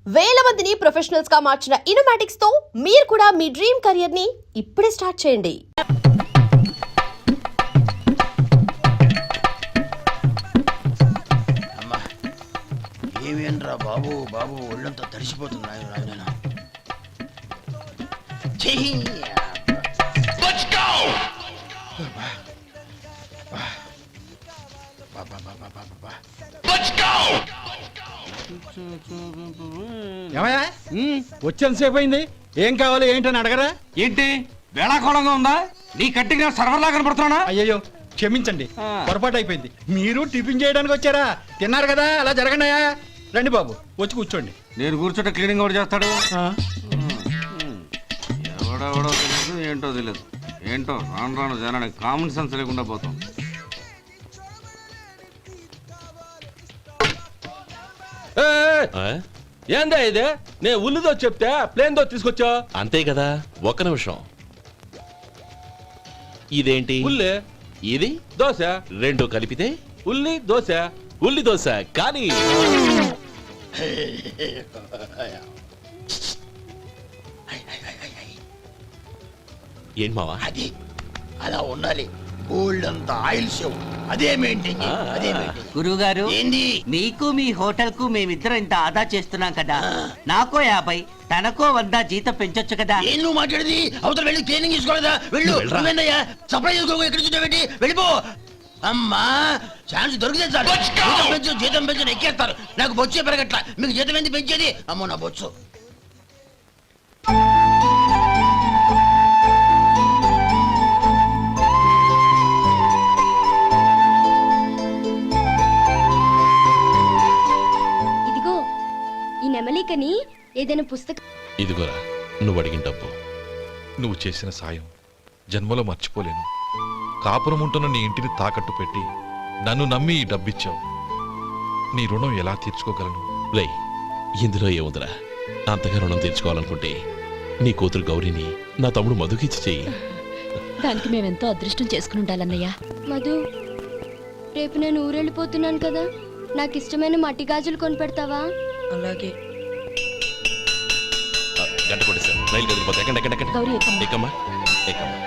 వేల మందిని ప్రొఫెషనల్స్ గా మార్చిన ఇనోమాటిక్స్ తో మీరు కూడా మీ డ్రీమ్ కెరియర్ ని ఇప్పుడే స్టార్ట్ చేయండి. అమ్మా ఏమేంట్రా బాబు బాబు ఒళ్ళంతా తడిసిపోతుంది నాయన. వచ్చేంతసేపు అయింది. ఏం కావాలి ఏంటని అడగరా? ఏంటి వేళాకోళంగా ఉందా? నీ కట్టిగా సర్వర్లా కనపడుతున్నా? అయ్యయ్యో క్షమించండి, పొరపాటు అయిపోయింది. మీరు టిఫిన్ చేయడానికి వచ్చారా? తిన్నారు కదా, అలా జరగండియా. రండి బాబు, వచ్చి కూర్చోండి. నేను కూర్చోట క్లీనింగ్ కూడా చేస్తాడు. ఎవడెవడో తెలియదు, ఏంటో తెలియదు. ఏంటో రాను రాను జనానికి కామన్ సెన్స్ లేకుండా పోతాం. ఏందా ఇదే? నేను ఉల్లిదో చెప్తే ప్లేన్ దో తీసుకొచ్చా అంతే కదా. ఒక్క నిమిషం. ఇదేంటి? ఉల్లి. ఇది దోశ. రెండు కలిపితే ఉల్లి దోశ. ఉల్లి దోశ కానీ ఏంటి మావా? అది అలా ఉండాలి. గోల్డ్ అంత ఆయిల్ షో అదే మెయింటైన్ అదే మెయింటైన్. గురువు గారు, ఏంది? మీకు మీ హోటల్ కు మేమిద్దరం ఇంత ఆదా చేస్తున్నాం కదా, నాకో 50 తనకో 100 జీతం పెంచొచ్చు కదా. ఏం నువ్వు మాట్లాడేది? అవతల వెళ్ళి ట్రైనింగ్ తీసుకోలేదా? వెళ్ళు. నువ్వేందయ్యా సప్లై చేసుకో, ఎక్కడ చూసావేంటి? వెళ్ళిపో. అమ్మా ఛాన్స్ దొరికితే చాలు. జీతం పెంచు ఎక్కేస్తారు. నాకు బొచ్చే పెరగట్ల. మీకు జీతం ఎందుకు పెంచేది? అమ్మో నా బొచ్చు. ఇదిగో ఈ నెమలికని ఏదైనా పుస్తకం. ఇదిగోరా నువ్వు అడిగిన డబ్బు. నువ్వు చేసిన సాయం జన్మలో మర్చిపోలేను. కాపురం ఉంటున్న నీ ఇంటిని తాకట్టు పెట్టి నన్ను నమ్మి ఈ డబ్బిచ్చావు. నీ రుణం ఎలా తీర్చుకోగలను? లే, ఇందులో ఏముందిరా? అంతగా రుణం తీర్చుకోవాలనుకుంటే నీ కూతురు గౌరీని నా తమ్ముడు మధుకిచ్చి చెయ్యి. దానికి మేమెంతో అదృష్టం చేసుకుని ఉండాలన్నయ్య. మధు, రేపు నేను ఊరెళ్ళిపోతున్నాను కదా, నాకు ఇష్టమైన మట్టి గాజులు కొనిపెడతావా? అలాగే. గంట కొట్టేశాను. రైలు కదిలిపోతే ఎక్కండి ఎక్కండి ఎక్కండి. గౌరీ ఎక్కమ్మా. ఎక్కమ్మా ఎక్కమ్మా.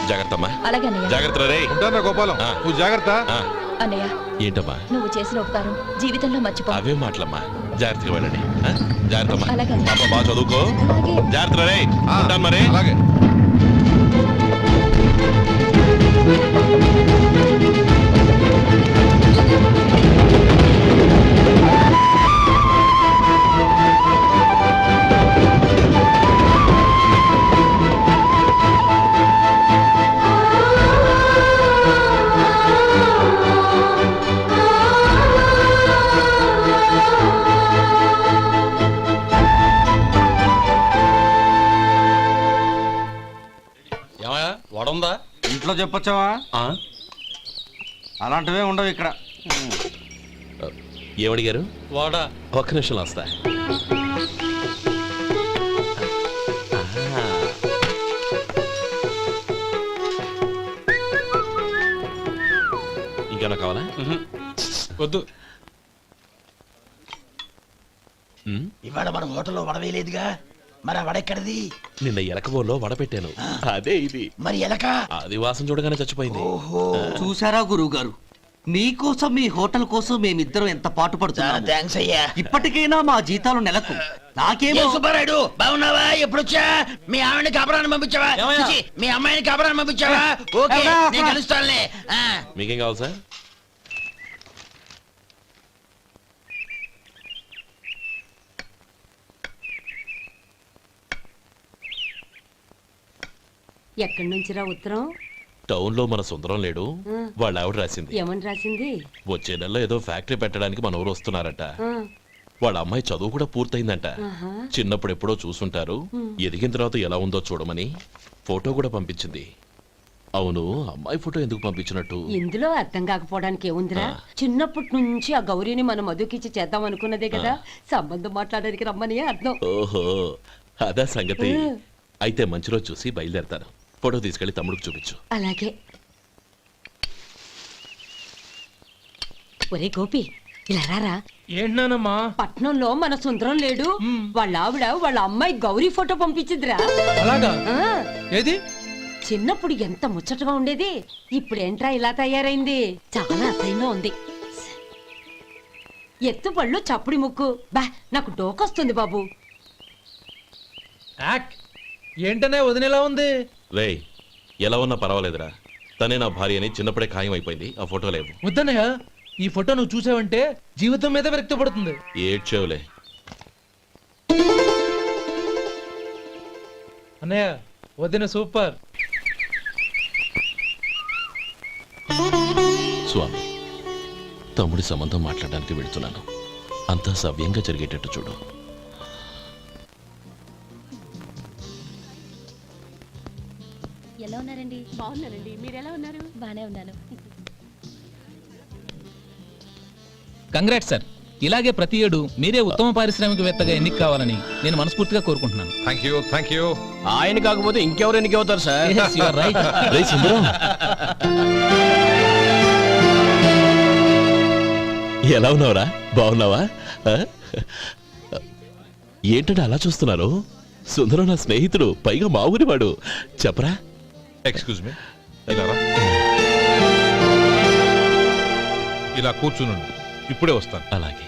జాగ్రత్తమ్మా. అలాగే అన్నయ్య. జాగ్రత్త రే. ఉంటానా గోపాలం, నువ్వు జాగ్రత్త. అన్నయ్య, ఏంటమ్మా? నువ్వు చేసిన ఉపకారం జీవితంలో మర్చిపో. అవే మాటలమ్మా. జాగ్రత్తగా వెళ్ళండి. జాగ్రత్తమ్మా. అలాగే. పాప బాగా చదువుకో. అలాగే. జాగ్రత్త రే. ఉంటాను మరి. అలాగే. వడుందా? ఇంట్లో చెప్పొచ్చావా? అలాంటివే ఉండవు ఇక్కడ. ఏమడిగారు? వాడా. ఒక్క నిమిషంలో వస్తా. ఇంకేనా కావాలా? వద్దు. ఇవాళ మన హోటల్లో వడవేయలేదుగా, మరి ఆ వడెక్కడిది? నిన్న ఎలకబోలో వడ పెట్టాను. అదే ఇది. మరి ఎలక? అది వాసన చూడగానే చచ్చిపోయింది. చూసారా గురువు గారు, మీకోసం మీ హోటల్ కోసం మేమిద్దరం ఎంత పాటు పడుతున్నాం. థ్యాంక్స్ అయ్యా. ఇప్పటికైనా మా జీతాలు నెలకు నాకేమో. సుబ్బారాయుడు బాగున్నావా? ఎప్పుడొచ్చా? మీ ఆవిడని కాపురాన్ని పంపించావా? చిచి, మీ అమ్మాయిని కాపురాన్ని పంపించావా? ఓకే, నేను కలుస్తానులే. మీకేం కావాలి సార్? ఎక్కడి నుంచిరా ఉత్తరం? టౌన్ లో మన సుందరం లేడు, వాళ్ళ ఆవిడ రాసింది. ఏమని రాసింది? వచ్చే నెలలో ఏదో ఫ్యాక్టరీ పెట్టడానికి మన ఊరు వస్తున్నారట. వాళ్ళ అమ్మాయి చదువు కూడా పూర్తయిందంట. చిన్నప్పుడు ఎప్పుడో చూసుంటారు, ఎదిగిన తర్వాత ఎలా ఉందో చూడమని ఫోటో కూడా పంపించింది. అవును, అమ్మాయి ఫోటో ఎందుకు పంపించినట్టు? ఇందులో అర్థం కాకపోవడానికి ఏముందిరా? చిన్నప్పటి నుంచి ఆ గౌరీని మనం మధుకిచ్చి చేద్దాం అనుకున్నదే కదా, సంబంధం మాట్లాడడానికి రమ్మని అర్థం. ఓహో, అదా సంగతి. అయితే మంచి రోజు చూసి బయలుదేరతాను. ఫోటో తీసుకెళ్లి తమ్ముడికి చూపించు. అలాగే. ఒరే గోపి ఇలా రారా. ఏంటన్నానమ్మా? పట్నంలో మన సుందరం లేడు, వాళ్ళ ఆవిడ వాళ్ళ అమ్మాయి గౌరీ ఫోటో పంపించిద్దిరా. అలాగా? ఆ, ఏది? చిన్నప్పుడు ఎంత ముచ్చటగా ఉండేది, ఇప్పుడు ఏంట్రా ఇలా తయారైంది? చాలా అసహ్యంగా ఉంది. ఎత్తు పళ్ళు చప్పుడి ముక్కు, బా నాకు డోకొస్తుంది బాబు. ఏంటనే వదినేలా ఉంది? రేయ్ ఎలా ఉన్నా పర్వాలేదురా, తనే నా భార్య అని చిన్నప్పుడే ఖాయం అయిపోయింది. ఆ ఫోటో లేవు. వద్దన్నయ్య, ఈ ఫోటో నువ్వు చూసావంటే జీవితం మీద వ్యక్తపడుతుంది. ఏడ్చేవులే. అన్నయ్య వదిన సూపర్. స్వామి, తమ్ముడి సంబంధం మాట్లాడడానికి వెళ్తున్నాను. అంతా సవ్యంగా జరిగేటట్టు చూడు. ఎలా ఉన్నారండి? బాగున్నానండి, మీరు ఎలా ఉన్నారు? బానే ఉన్నాను. Congrats sir. ఇలాగే ప్రతి ఏడు మీరే ఉత్తమ పారిశ్రామికవేత్తగా ఎన్నిక కావాలని నేను మనస్ఫూర్తిగా కోరుకుంటున్నాను. Thank you. ఆయన కాకపోతే ఇంకెవరు ఎన్నిక అవుతారు sir? Yes, you are right. రేయ్ సుందరం, ఎలా ఉన్నావురా? బాగున్నావా? ఆ? ఏంటంటే అలా చూస్తున్నారు? సుందరం నా స్నేహితుడు, పైగా మా ఊరివాడు. చెప్పరా? ఎక్స్క్యూజ్ మీ, ఇలా కూర్చునండి, ఇప్పుడే వస్తాను. అలాగే.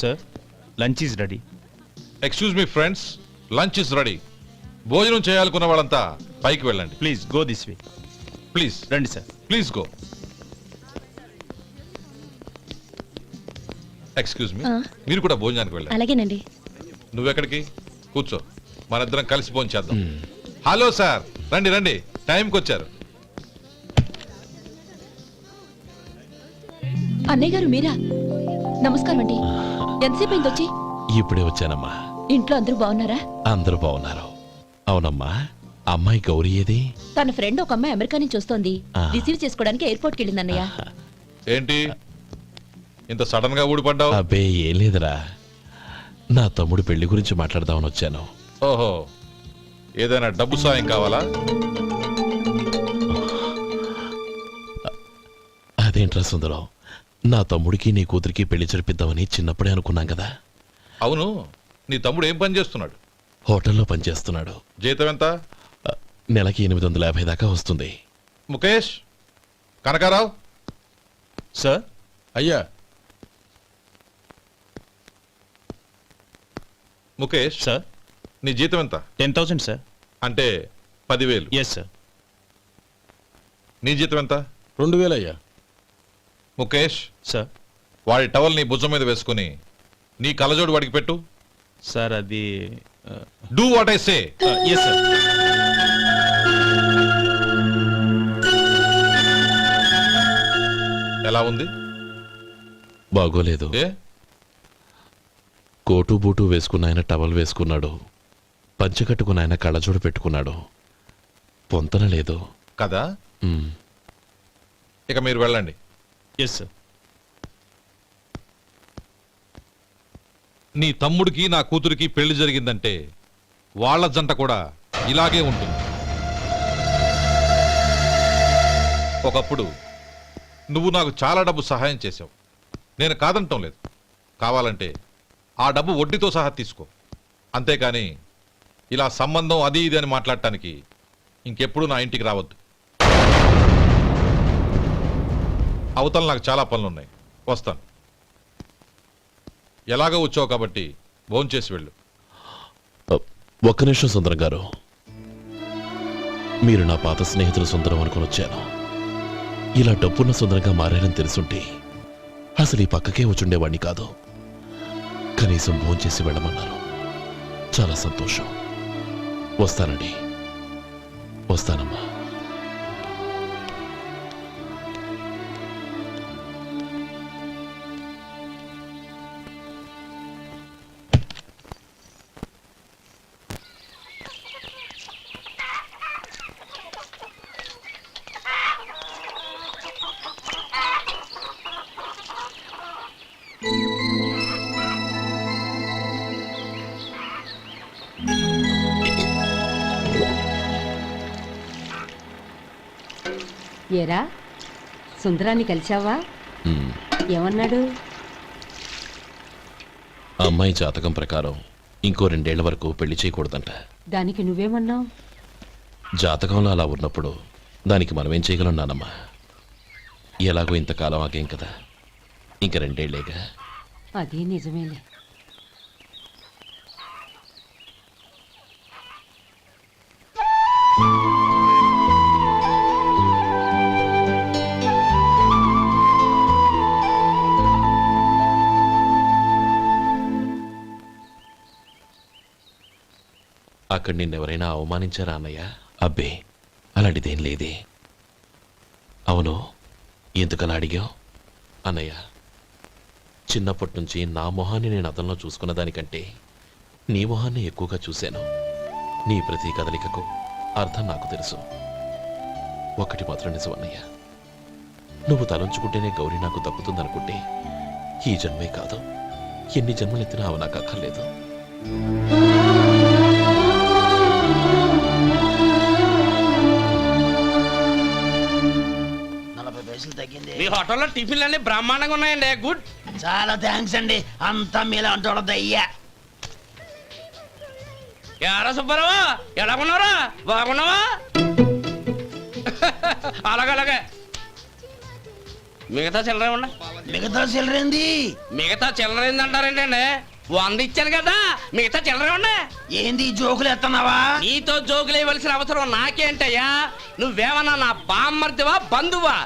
Sir, lunch is ready. Excuse me friends, lunch is ready. భోజనం చేయాలనుకున్న వాళ్ళంతా పైకి వెళ్ళండి. Please go this way. Please రండి sir. Please go. Excuse me, మీరు కూడా భోజనానికి వెళ్ళండి. అలాగేనండి. నువ్వెక్కడికి? కూర్చో, మనిద్దరం కలిసి భోజనం చేద్దాం. హలో సార్, రండి రండి, టైంకి వచ్చారు. అన్నయ్య గారు మీరా? నమస్కారం అండి. ఎంతసేపు అయింది వచ్చి? ఇప్పుడే వచ్చానమ్మా. ఇంట్లో అందరూ బాగున్నారా? అందరూ బాగున్నారు. అవునమ్మా, అమ్మాయి గౌరీ ఏది? తన ఫ్రెండ్ ఒక అమ్మాయి అమెరికా నుంచి వస్తోంది, రిసీవ్ చేసుకోవడానికి ఎయిర్పోర్ట్కి వెళ్ళింది అన్నయ్య. ఏంటి ఇంత సడన్ గా ఊడిపడ్డావు? అబ్బే ఏం లేదురా, నా తమ్ముడు పెళ్లి గురించి మాట్లాడదామని వచ్చాను. ఓహో, ఏదైనా డబ్బు సాయం కావాలా? అదేంట్రా సుందరం, నా తమ్ముడికి నీ కూతురికి పెళ్లి జరిపిద్దామని చిన్నప్పుడే అనుకున్నాం కదా. అవును, నీ తమ్ముడు ఏం పని చేస్తున్నాడు? హోటల్లో పనిచేస్తున్నాడు. జీతం ఎంత? నెలకి 850 దాకా వస్తుంది. ముఖేష్, కనకారావు. సార్. అయ్యా. ముఖేష్ సార్. నీ జీతం ఎంత? 10,000 సార్. అంటే 10,000. Yes sir. నీ జీతం ఎంత? 2,000 అయ్యా. ముఖేష్, సార్. వాడి టవల్ నీ భుజం మీద వేసుకుని నీ కళ్ళజోడు వాడికి పెట్టు. సార్ అది do what I say. Yes sir. ఎలా ఉంది? బాగోలేదు. ఏ? కోటు బూటు వేసుకున్న ఆయన టవల్ వేసుకున్నాడు, పంచె కట్టుకున్న ఆయన కళ్ళజోడు పెట్టుకున్నాడు. పొంతన లేదు కదా. ఇక మీరు వెళ్ళండి. Yes sir. నీ తమ్ముడికి నా కూతురికి పెళ్లి జరిగిందంటే వాళ్ళ జంట కూడా ఇలాగే ఉంటుంది. ఒకప్పుడు నువ్వు నాకు చాలా డబ్బు సహాయం చేశావు, నేను కాదంటం లేదు. కావాలంటే ఆ డబ్బు వడ్డీతో సహా తీసుకో. అంతేకాని ఇలా సంబంధం అది ఇది అని మాట్లాడటానికి ఇంకెప్పుడు నా ఇంటికి రావద్దు. అవతల నాకు చాలా పనులున్నాయి, వస్తాను. ఎలాగో వచ్చావు కాబట్టి భోంచేసి వెళ్ళు. ఒక్క నిమిషం సుందరం గారు, మీరు నా పాత స్నేహితులు సుందరం అనుకుని వచ్చాను. ఇలా డబ్బున్న సుందరంగా మారారని తెలుసుంటే అసలు ఈ పక్కకే వచ్చుండేవాణ్ణి కాదు. కనీసం భోంచేసి వెళ్ళమన్నారు, చాలా సంతోషం. వస్తానండి. వస్తానమ్మా. ఏరా సుందరాన్ని కలిశావా? ఉమ్, ఏమన్నాడు? ఆ అమ్మాయి జాతకం ప్రకారం ఇంకో 2 ఏళ్ల వరకు పెళ్లి చేయకూడదంట. దానికి నువ్వేమన్నావు? జాతకంలో అలా ఉన్నప్పుడు దానికి మనమేం చేయగలం నానమ్మా? ఎలాగో ఇంతకాలం ఆగేం కదా, ఇంక 2 ఏళ్లేగా. అదే నిజమేలే. అక్కడ నిన్నెవరైనా అవమానించారా అన్నయ్య? అబ్బే, అలాంటిదేం లేదే. అవును, ఎందుకలా అడిగావు? అన్నయ్య, చిన్నప్పటి నుంచి నా మొహాన్ని నేను అద్దంలో చూసుకున్న దానికంటే నీ మొహాన్ని ఎక్కువగా చూశాను. నీ ప్రతి కదలికకు అర్థం నాకు తెలుసు. ఒకటి మాత్రం నిజం అన్నయ్య, నువ్వు తలంచుకుంటేనే గౌరీ నాకు దక్కుతుందనుకుంటే ఈ జన్మే కాదు, ఎన్ని జన్మలెత్తినా అవి నాకు అక్కర్లేదు. 40 పైసలు తగ్గింది. మీ హోటల్లో టిఫిన్లు అన్ని బ్రహ్మాండంగా ఉన్నాయండి. గుడ్. చాలా థ్యాంక్స్ అండి, అంతా మీలా అంటాడు అయ్యా. యారా సుబ్బారావు, ఎలా ఉన్నారా? బాగున్నావా? అలాగే మిగతా చిల్లర ఉన్నా. మిగతా చిల్లరేంది? మిగతా చిల్లర ఏందంటారేంటండి? 100 ఇచ్చాను కదా, మిగతా చిల్లర ఉన్నా. ఏంది జోకులు ఎత్తన్నావా? నీతో జోకులు ఇవ్వాల్సిన అవసరం నాకేంటయ్యా? నువ్వేమన్నా నా బామ్మర్దివా, బంధువా?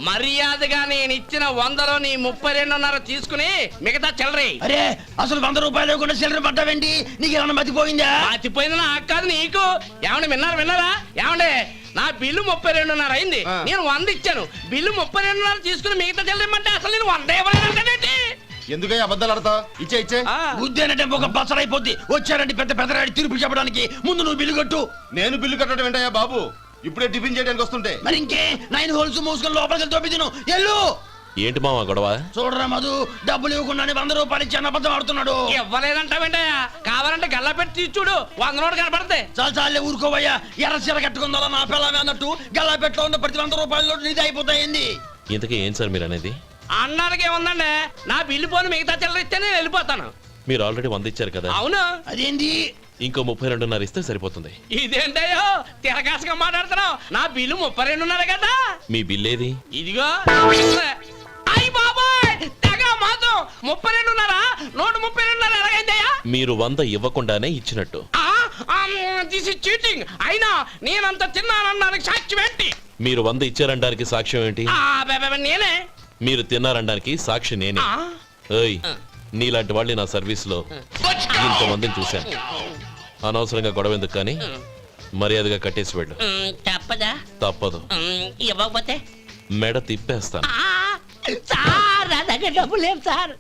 మర్యాదగా నేను ఇచ్చిన 100లో నీ 32.5 తీసుకుని మిగతా చిల్లరే. అరే, అసలు 100 రూపాయలు లేకుండా చిల్లర పడ్డావేంటి? నీకు ఏమన్నా మతిపోయిందా? మర్చిపోయింది నాకు కాదు, నీకు. ఏమండి విన్నారా? ఏమండి, నా బిల్లు 32.5 అయింది. నేను 100 ఇచ్చాను. బిల్లు 32.5 తీసుకుని మిగతా చిల్లరమంటే అసలు నేను 100 ఇవ్వలేదంటే ఎందుకయ్యా అబద్ధాలు ఆడతావు? ఇచ్చే ఉద్యానంటే ఒక బసరైపోద్ది. వచ్చారంటే పెద్ద పెద్దరాడి తీర్పు చెప్పడానికి ముందు నువ్వు బిల్లు కట్టు. నేను బిల్లు కట్టడం ఏంటయ్యా బాబు? ఇప్పుడే టిఫిన్ చేయడానికి వస్తుంటే. మరి ఇంకే 9 హోల్స్ మూసుకొని లోపలికి తోపి తిను. ఎల్లు. ఏంటి మావా గొడవ? చూడరా మధు, డబ్బులు ఇవ్వకుండానే 100 రూపాయలు ఇచ్చి అబద్ధం ఆడుతున్నాడు. ఇవ్వలేదంటావేంటయ్యా? కావాలంటే గల్లా పెట్టి తీసి చూడు, 100 నోటు కనపడతాయి. చాలే ఊరుకోవయ్యా. ఎర్ర చీర కట్టుకుందా నా పిల్లమే అన్నట్టు గల్లా పెట్లో ఉన్న ప్రతి 100 రూపాయలు నీది అయిపోతాయింది. ఇంతకీ ఏం సార్ మీరు అనేది? అన్నానికి ఏముందండి, నా బిల్లు పోను మిగతా చిల్లర ఇస్తే నేను వెళ్ళిపోతాను. మీరు ఆల్రెడీ 100 ఇచ్చారు కదా. అవును. అదేంటి? ఇంకో 32.5 ఇస్తే సరిపోతుంది. ఇదేంటయ్యో తిరగాసుగా మాట్లాడుతున్నావు? నా బిల్లు 32.5 కదా. మీ బిల్ ఏది? ఇదిగో. అయ్య బాబాయ్, తెగ మాత్రం 32.5, 132.5 ఎలాగైందయ్యా? మీరు 100 ఇవ్వకుండానే ఇచ్చినట్టు. This is cheating. అయినా నేనంత తిన్నానన్నానికి సాక్ష్యం ఏంటి? మీరు 100 ఇచ్చారనడానికి సాక్ష్యం ఏంటి? నేనే. మీరు తిన్నారనడానికి సాక్షి నేనే. ఏయ్, నీలాంటి వాళ్ళని నా సర్వీస్ లో ఇంతమందిని చూశాను. అనవసరంగా గొడవ ఎందుకు కానీ మర్యాదగా కట్టేసి వెళ్ళు. తప్పదా? తప్పదు. ఇవ్వకపోతే మెడ తిప్పేస్తాను. సార్, నా దగ్గర డబ్బు లేదు సార్.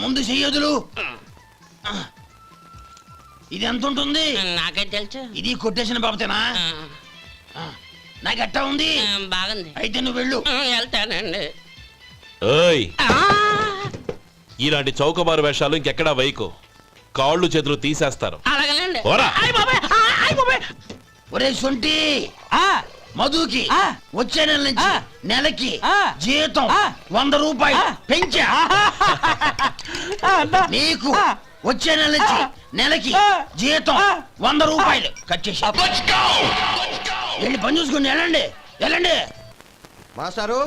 ముందు చెయ్యదులు. ఇది ఎంత ఉంటుంది? నాకేం తెలుసు. ఇది కొట్టేసిన బాబతేనా? నాకు ఎట్టా ఉంది? బాగుంది. అయితే నువ్వు వెళ్ళు. వెళ్తానండి. ఏయ్, ఇలాంటి చౌకబారు వేషాలు ఇంకెక్కడా వైకు. కాళ్ళు చేతులు తీసేస్తారు. అలాగేనండి. పోరా. ఒరే సొంటి, మధుకి వచ్చే నెల నుంచి నెలకి జీతం 100 రూపాయలు పెంచా. నీకు వచ్చే నెల నుంచి నెలకి జీతం 100 రూపాయలు కట్ చేసి వెళ్ళి పని చూసుకుని వెళ్ళండి. మాస్టారు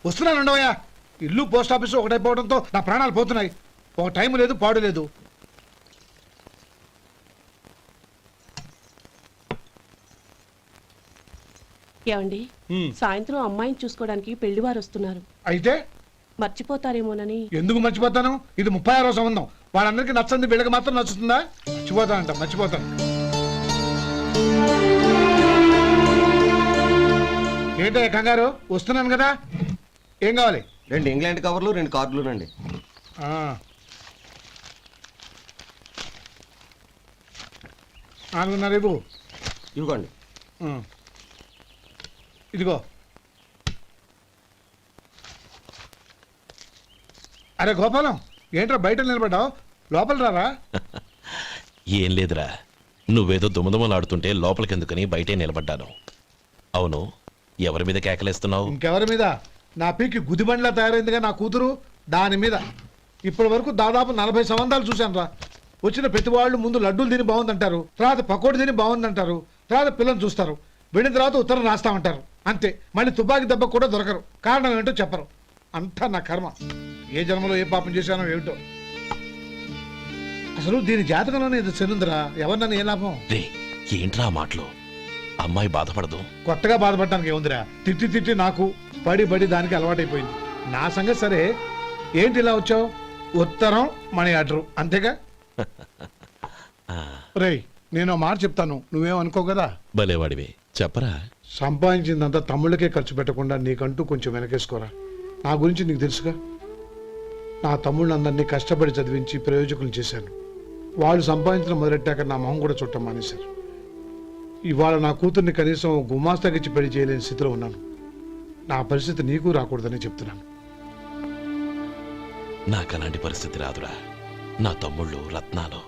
వస్తున్నాను ఉండవయ్యా. ఇల్లు పోస్ట్ ఆఫీసు ఒకటైపోవడంతో నా ప్రాణాలు పోతున్నాయి. ఒక టైం లేదు, పాడు లేదు. ఏమండి, సాయంత్రం అమ్మాయిని చూసుకోవడానికి పెళ్లివారు వస్తున్నారు. అయితే మర్చిపోతారేమోనని. ఎందుకు మర్చిపోతాను? ఇది 36వ సంబంధం. వాళ్ళందరికీ నచ్చంది, వీళ్ళకి మాత్రం నచ్చుతుందా? మర్చిపోతాను. ఏంటో కంగారు? వస్తున్నాను కదా. ఏం కావాలి? 2 ఇంగ్లాండ్ కవర్లు, 2 కార్డులు రండి. 4.5 ఇవ్వు. ఇవ్వండి. ఇదిగో. అరే గోపాలం, ఏంట్రా బయట నిలబడ్డావు? లోపల రారా. ఏం లేదురా, నువ్వేదో దుమదుమలాడుతుంటే లోపలికెందుకని బయటే నిలబడ్డాను. అవును, ఎవరి మీద కేకలేస్తున్నావు? ఇంకెవరి మీద? నా పీకి గుదిబండ్లా తయారైందిగా నా కూతురు, దాని మీద. ఇప్పటి వరకు దాదాపు 40 సంబంధాలు చూశాను రా. వచ్చిన ప్రతి వాళ్ళు ముందు లడ్డూలు తిని బాగుందంటారు, తర్వాత పకోడి తిని బాగుందంటారు, తర్వాత పిల్లలు చూస్తారు, వెళ్ళిన తర్వాత ఉత్తరం రాస్తామంటారు, అంతే. మళ్ళీ తుపాకీ దెబ్బ కూడా దొరకరు. కారణం ఏంటో చెప్పరు. అంతా నా కర్మ. ఏ జన్మలో ఏ పాపం చేశానో ఏమిటో. అసలు దీని జాతకంలోనే ఇది చెల్లుందిరా. ఎవరినన్నా ఏ లాభం? రే, ఏంట్రా ఆ మాటలు? అమ్మాయి బాధపడదు. కొత్తగా బాధపడటానికి ఏముందిరా? తిట్టి తిట్టి నాకు పడి పడి దానికి అలవాటైపోయింది. నా సంగతి సరే, ఏంటి ఇలా వచ్చావు? ఉత్తరం, మనీ ఆర్డరు, అంతేగా? రేయ్, నేను ఓ మాట చెప్తాను, నువ్వేమనుకో కదా. భలేవాడివే, చెప్పరా. సంపాదించిందంతా తమ్ముళ్ళకే ఖర్చు పెట్టకుండా నీకంటూ కొంచెం వెనకేసుకోరా. నా గురించి నీకు తెలుసుగా. నా తమ్ముళ్ళందరినీ కష్టపడి చదివించి ప్రయోజకులు చేశాను. వాళ్ళు సంపాదించడం మొదలెట్టాక నా మొహం కూడా చుట్టం మానేశారు. ఇవాళ నా కూతుర్ని కనీసం గుమాస్తాకిచ్చి పెళ్లి చేయలేని స్థితిలో ఉన్నాను. నా పరిస్థితి నీకు రాకూడదని చెప్తున్నాను. నాకు అలాంటి పరిస్థితి రాదురా. నా తమ్ముళ్ళు రత్నాలు.